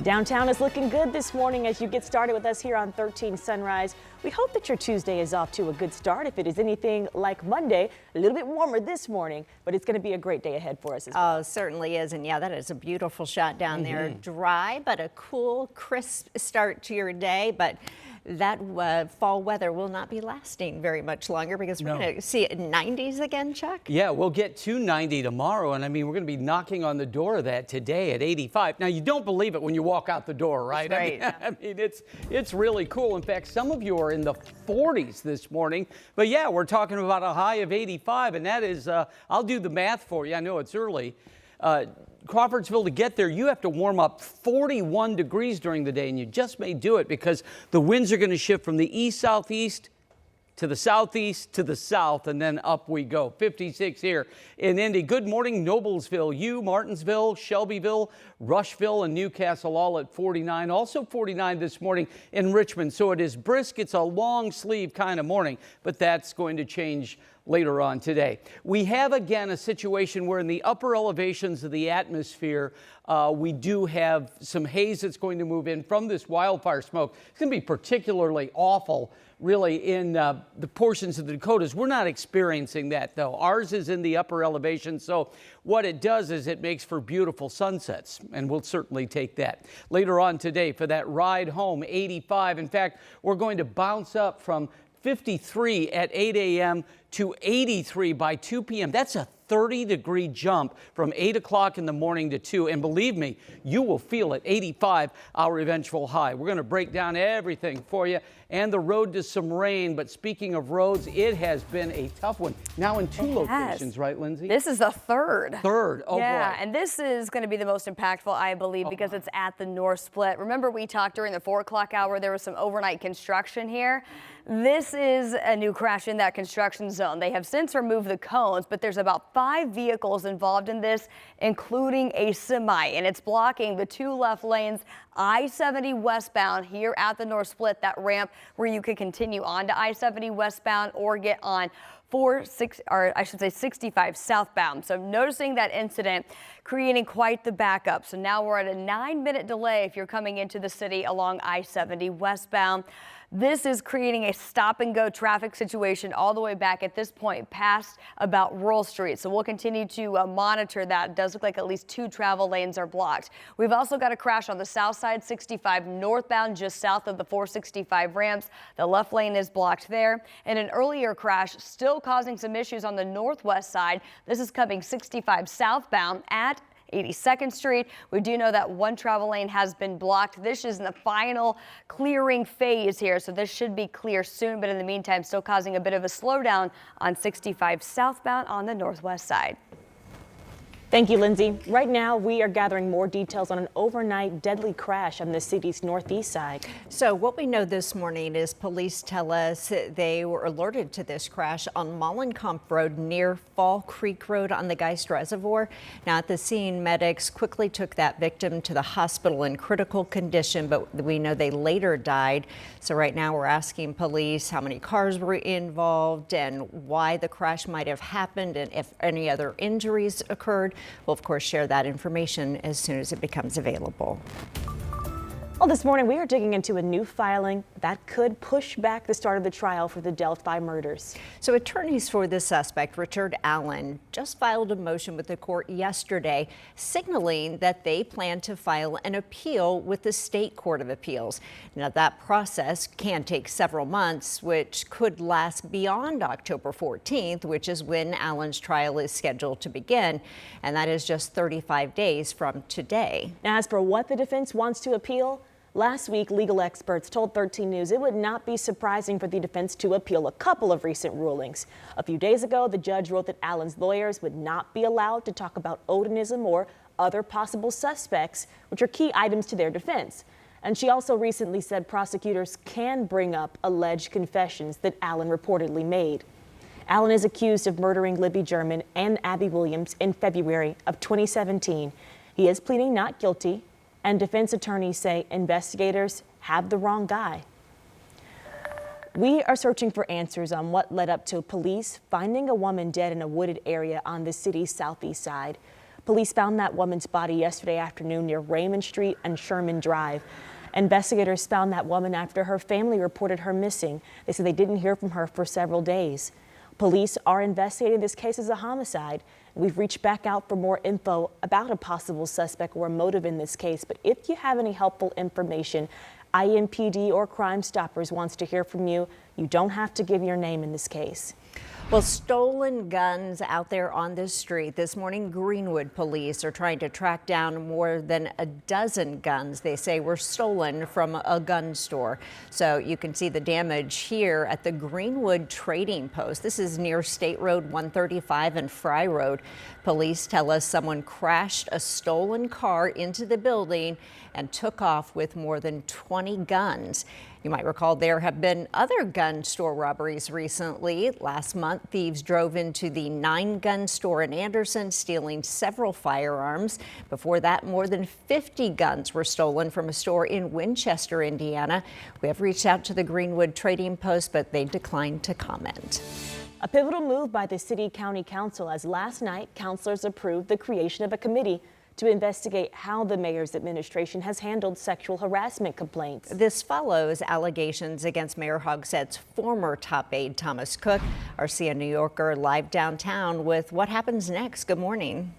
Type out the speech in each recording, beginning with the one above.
Downtown is looking good this morning as you get started with us here on 13 Sunrise. We hope that your Tuesday is off to a good start. If it is anything like Monday, a little bit warmer this morning, but it's going to be a great day ahead for us as well. Oh, it certainly is. And yeah, that is a beautiful shot down there. Dry, but a cool, crisp start to your day. But that fall weather will not be lasting very much longer because we're going to see it in 90s again, Chuck. Yeah, we'll get to 90 tomorrow. And I mean, we're going to be knocking on the door of that today at 85. Now, you don't believe it when you walk out the door, right? Right. I mean, it's really cool. In fact, some of you are in the 40s this morning. But yeah, we're talking about a high of 85. And that is, I'll do the math for you. I know it's early. Crawfordsville, to get there, you have to warm up 41 degrees during the day, and you just may do it because the winds are going to shift from the east-southeast to the southeast to the south, and then up we go. 56 here in Indy. Good morning, Noblesville, Martinsville, Shelbyville, Rushville, and Newcastle all at 49. Also 49 this morning in Richmond. So it is brisk. It's a long sleeve kind of morning, but that's going to change later on today. We have again a situation where in the upper elevations of the atmosphere, we do have some haze that's going to move in from this wildfire smoke. It's going to be particularly awful really in the portions of the Dakotas. We're not experiencing that though. Ours is in the upper elevation. So what it does is it makes for beautiful sunsets, and we'll certainly take that. Later on today for that ride home, 85. In fact, we're going to bounce up from 53 at 8 a.m. to 83 by 2 p.m. That's a 30-degree jump from 8 o'clock in the morning to 2. And believe me, you will feel it. 85, our eventual high. We're going to break down everything for you and the road to some rain. But speaking of roads, it has been a tough one. Now in two locations, right, Lindsay? This is the third. Oh, yeah, boy. and this is going to be the most impactful, I believe, because it's at the North Split. Remember, we talked during the 4 o'clock hour, there was some overnight construction here. This is a new crash in that construction zone. They have since removed the cones, but there's about 5 vehicles involved in this, including a semi, and it's blocking the 2 left lanes, I-70 westbound here at the North Split, that ramp where you could continue on to I-70 westbound or get on 65 southbound. So noticing that incident, creating quite the backup. So now we're at a 9-minute delay if you're coming into the city along I-70 westbound. This is creating a stop and go traffic situation all the way back at this point past about Rural Street. So we'll continue to monitor that. It does look like at least 2 travel lanes are blocked. We've also got a crash on the south side 65 northbound just south of the 465 ramps. The left lane is blocked there. And an earlier crash still causing some issues on the northwest side. This is coming 65 southbound at 82nd Street. We do know that 1 travel lane has been blocked. This is in the final clearing phase here, so this should be clear soon, but in the meantime, still causing a bit of a slowdown on 65 southbound on the northwest side. Thank you, Lindsay. Right now, we are gathering more details on an overnight deadly crash on the city's northeast side. So what we know this morning is police tell us they were alerted to this crash on Mollenkamp Road near Fall Creek Road on the Geist Reservoir. Now at the scene, medics quickly took that victim to the hospital in critical condition, but we know they later died. So right now we're asking police how many cars were involved and why the crash might have happened and if any other injuries occurred. We'll, of course, share that information as soon as it becomes available. Well, this morning we are digging into a new filing that could push back the start of the trial for the Delphi murders. So attorneys for the suspect, Richard Allen, just filed a motion with the court yesterday signaling that they plan to file an appeal with the State Court of Appeals. Now that process can take several months, which could last beyond October 14th, which is when Allen's trial is scheduled to begin. And that is just 35 days from today. Now, as for what the defense wants to appeal, last week, legal experts told 13 News it would not be surprising for the defense to appeal a couple of recent rulings. A few days ago, the judge wrote that Allen's lawyers would not be allowed to talk about Odinism or other possible suspects, which are key items to their defense. And she also recently said prosecutors can bring up alleged confessions that Allen reportedly made. Allen is accused of murdering Libby German and Abby Williams in February of 2017. He is pleading not guilty, and defense attorneys say investigators have the wrong guy. We are searching for answers on what led up to police finding a woman dead in a wooded area on the city's southeast side. Police found that woman's body yesterday afternoon near Raymond Street and Sherman Drive. Investigators found that woman after her family reported her missing. They said they didn't hear from her for several days. Police are investigating this case as a homicide. We've reached back out for more info about a possible suspect or motive in this case. But if you have any helpful information, Impd or Crime Stoppers wants to hear from you. You don't have to give your name in this case. Well, stolen guns out there on the street. This morning, Greenwood police are trying to track down more than a dozen guns they say were stolen from a gun store. So you can see the damage here at the Greenwood Trading Post. This is near State Road 135 and Fry Road. Police tell us someone crashed a stolen car into the building and took off with more than 20 guns. You might recall there have been other gun store robberies recently. Last month, thieves drove into the 9-gun store in Anderson, stealing several firearms. Before that, more than 50 guns were stolen from a store in Winchester, Indiana. We have reached out to the Greenwood Trading Post, but they declined to comment. A pivotal move by the City County Council, as last night councilors approved the creation of a committee to investigate how the mayor's administration has handled sexual harassment complaints. This follows allegations against Mayor Hogsett's former top aide, Thomas Cook. Our CN New Yorker live downtown with what happens next. Good morning.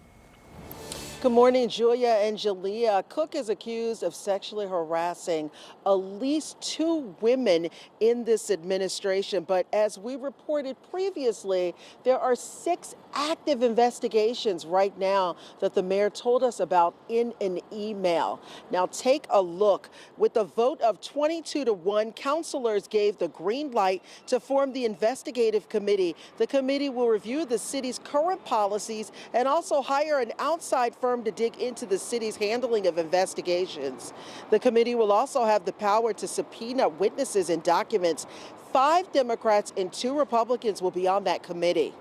Good morning, Julia and Jalea. Cook is accused of sexually harassing at least 2 women in this administration. But as we reported previously, there are 6 active investigations right now that the mayor told us about in an email. Now take a look. With a vote of 22-1, councilors gave the green light to form the investigative committee. The committee will review the city's current policies and also hire an outside firm to dig into the city's handling of investigations. The committee will also have the power to subpoena witnesses and documents. 5 Democrats and 2 Republicans will be on that committee.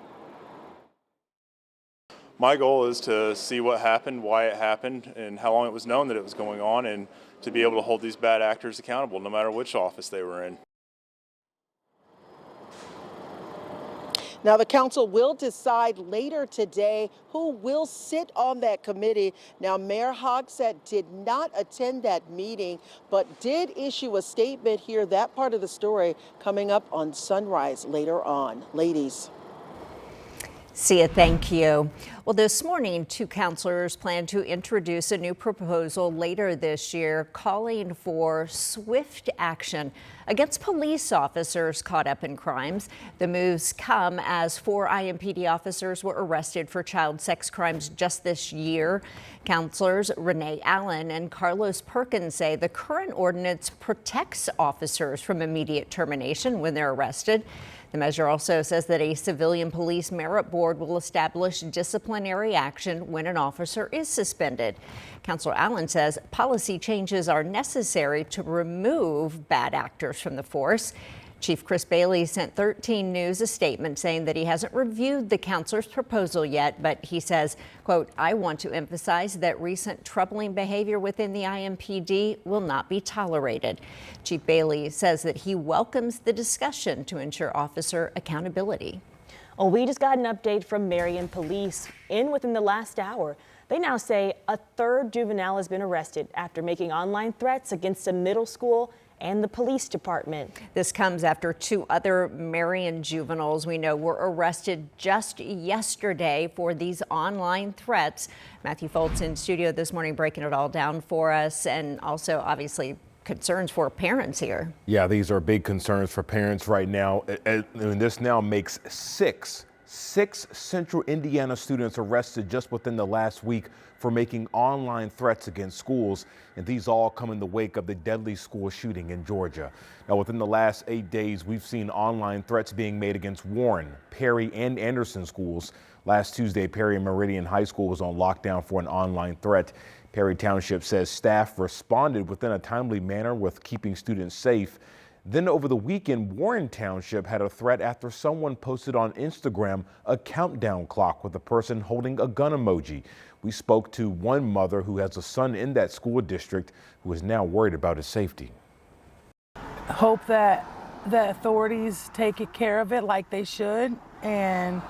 My goal is to see what happened, why it happened, and how long it was known that it was going on, and to be able to hold these bad actors accountable no matter which office they were in. Now, the council will decide later today who will sit on that committee. Now, Mayor Hogsett did not attend that meeting, but did issue a statement here. That part of the story coming up on Sunrise later on. Ladies. Sia, thank you. Well, this morning, 2 councilors plan to introduce a new proposal later this year calling for swift action against police officers caught up in crimes. The moves come as 4 Impd officers were arrested for child sex crimes just this year. Councilors Renee Allen and Carlos Perkins say the current ordinance protects officers from immediate termination when they're arrested. The measure also says that a civilian police merit board will establish disciplinary action when an officer is suspended. Councilor Allen says policy changes are necessary to remove bad actors from the force. Chief Chris Bailey sent 13 News a statement saying that he hasn't reviewed the councilor's proposal yet, but he says, quote, "I want to emphasize that recent troubling behavior within the Impd will not be tolerated." Chief Bailey says that he welcomes the discussion to ensure officer accountability. Well, we just got an update from Marion Police. Within the last hour, they now say a 3rd juvenile has been arrested after making online threats against a middle school and the police department. This comes after 2 other Marion juveniles we know were arrested just yesterday for these online threats. Matthew Foltz in studio this morning breaking it all down for us, and also obviously concerns for parents here. Yeah, these are big concerns for parents right now. And this now makes six Central Indiana students arrested just within the last week for making online threats against schools. And these all come in the wake of the deadly school shooting in Georgia. Now, within the last 8 days, we've seen online threats being made against Warren, Perry, and Anderson schools. Last Tuesday, Perry and Meridian High School was on lockdown for an online threat. Perry Township says staff responded within a timely manner with keeping students safe. Then over the weekend, Warren Township had a threat after someone posted on Instagram a countdown clock with a person holding a gun emoji. We spoke to one mother who has a son in that school district who is now worried about his safety. Hope that the authorities take care of it like they should, and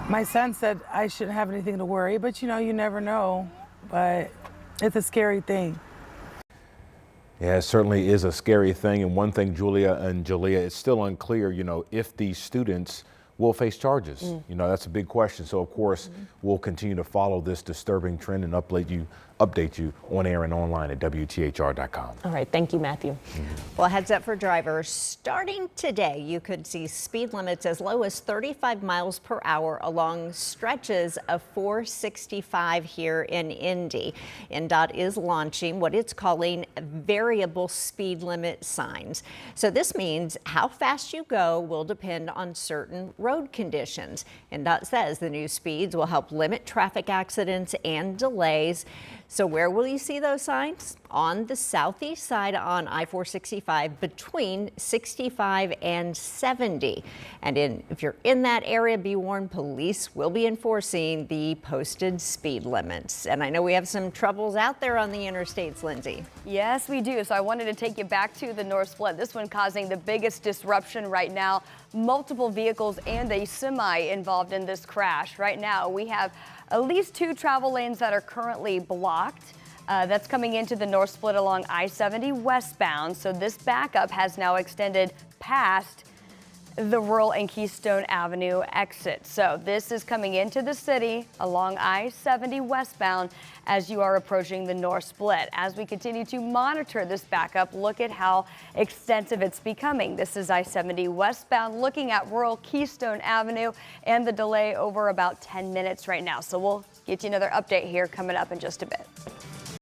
My son said I shouldn't have anything to worry, but you never know. But it's a scary thing. Yeah, it certainly is a scary thing. And one thing, Julia and Jalea, it's still unclear, if these students will face charges. That's a big question. So, of course, we'll continue to follow this disturbing trend and update you on air and online at WTHR.com. All right. Thank you, Matthew. Well, heads up for drivers. Starting today, you could see speed limits as low as 35 miles per hour along stretches of 465 here in Indy. INDOT is launching what it's calling variable speed limit signs. So this means how fast you go will depend on certain road conditions. INDOT says the new speeds will help limit traffic accidents and delays. So where will you see those signs? On the southeast side on I-465 between 65 and 70. And if you're in that area, be warned, police will be enforcing the posted speed limits. And I know we have some troubles out there on the interstates, Lindsay. Yes, we do. So I wanted to take you back to the North Split. This one causing the biggest disruption right now. Multiple vehicles and a semi involved in this crash. Right now, we have at least 2 travel lanes that are currently blocked. That's coming into the North Split along I-70 westbound. So this backup has now extended past the Rural and Keystone Avenue exit. So this is coming into the city along I-70 westbound as you are approaching the North Split. As we continue to monitor this backup, look at how extensive it's becoming. This is I-70 westbound looking at Rural Keystone Avenue and the delay over about 10 minutes right now. So we'll get you another update here coming up in just a bit.